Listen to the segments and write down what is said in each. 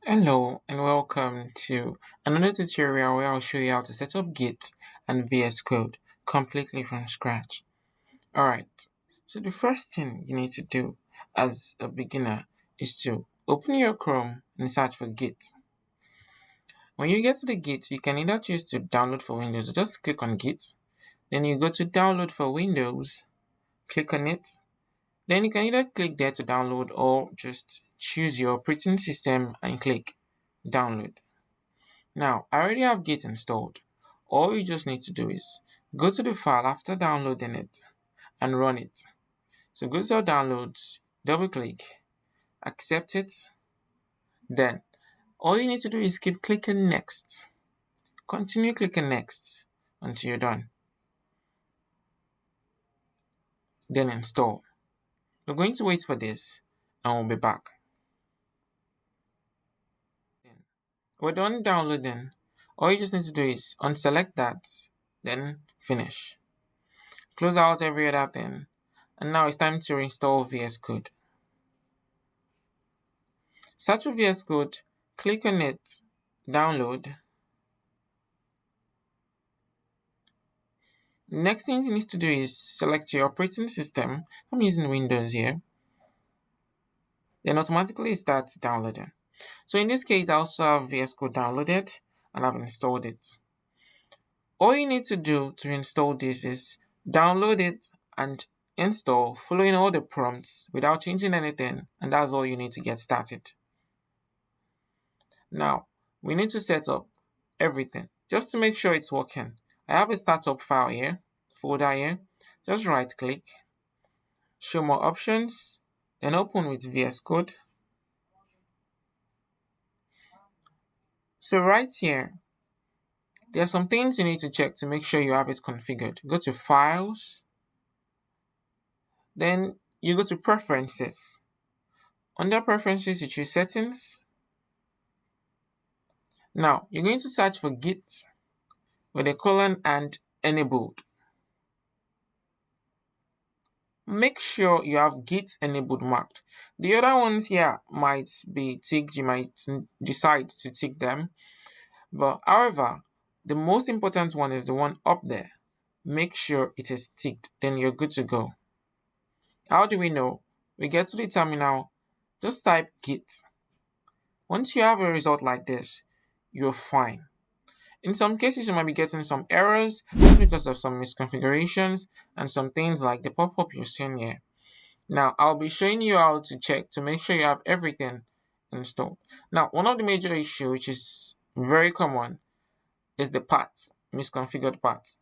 Hello and welcome to another tutorial where I'll show you how to set up Git and VS Code completely from scratch. Alright, so the first thing you need to do as a beginner is to open your Chrome and search for Git. When you get to the Git, you can either choose to download for Windows or just click on Git. Then you go to download for Windows, click on it. Then you can either click there to download or just choose your operating system and click download. Now, I already have Git installed. All you just need to do is go to the file after downloading it and run it. So go to your downloads, double click, accept it. Then all you need to do is keep clicking next. Continue clicking next until you're done. Then install. We're going to wait for this and we'll be back. We're done downloading. All you just need to do is unselect that, then finish. Close out every other thing. And now it's time to reinstall VS Code. Search for VS Code, click on it, download. The next thing you need to do is select your operating system. I'm using Windows here. Then automatically start downloading. So in this case, I also have VS Code downloaded and I've installed it. All you need to do to install this is download it and install, following all the prompts without changing anything, and that's all you need to get started. Now, we need to set up everything just to make sure it's working. I have a startup file here, folder here. Just right click, show more options, then open with VS Code. So right here, there are some things you need to check to make sure you have it configured. Go to Files, then you go to Preferences. Under Preferences, you choose Settings. Now, you're going to search for Git with a colon and enabled. Make sure you have Git enabled marked. The other ones here might be ticked. You might decide to tick them. But however, the most important one is the one up there. Make sure it is ticked. Then you're good to go. How do we know? We get to the terminal. Just type Git. Once you have a result like this, you're fine. In some cases, you might be getting some errors because of some misconfigurations and some things like the pop-up you're seeing here. Now, I'll be showing you how to check to make sure you have everything installed. Now, one of the major issues, which is very common, is the path, misconfigured path.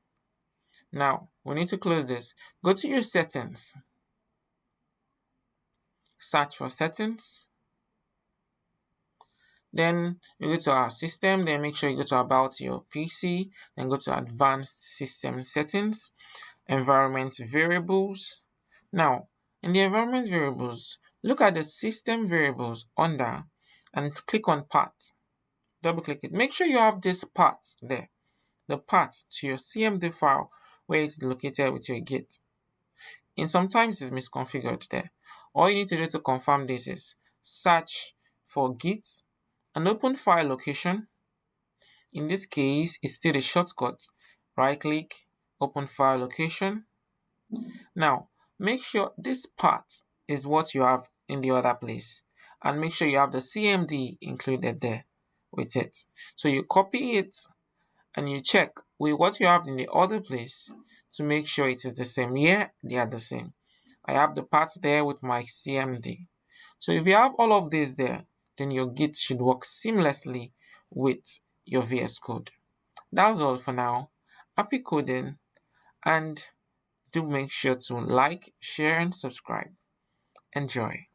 Now, we need to close this. Go to your settings. Search for settings. Then you go to our system, then make sure you go to about your PC, then go to advanced system settings, environment variables. Now, in the environment variables, look at the system variables under and click on path. Double click it. Make sure you have this path there, the path to your CMD file where it's located with your Git. And sometimes it's misconfigured there. All you need to do to confirm this is search for Git and open file location. In this case, it's still a shortcut. Right click, open file location. Now, make sure this part is what you have in the other place. And make sure you have the CMD included there with it. So you copy it and you check with what you have in the other place to make sure it is the same. Yeah, they are the same. I have the parts there with my CMD. So if you have all of this there, then your Git should work seamlessly with your VS Code. That's all for now. Happy coding, and do make sure to like, share, and subscribe. Enjoy.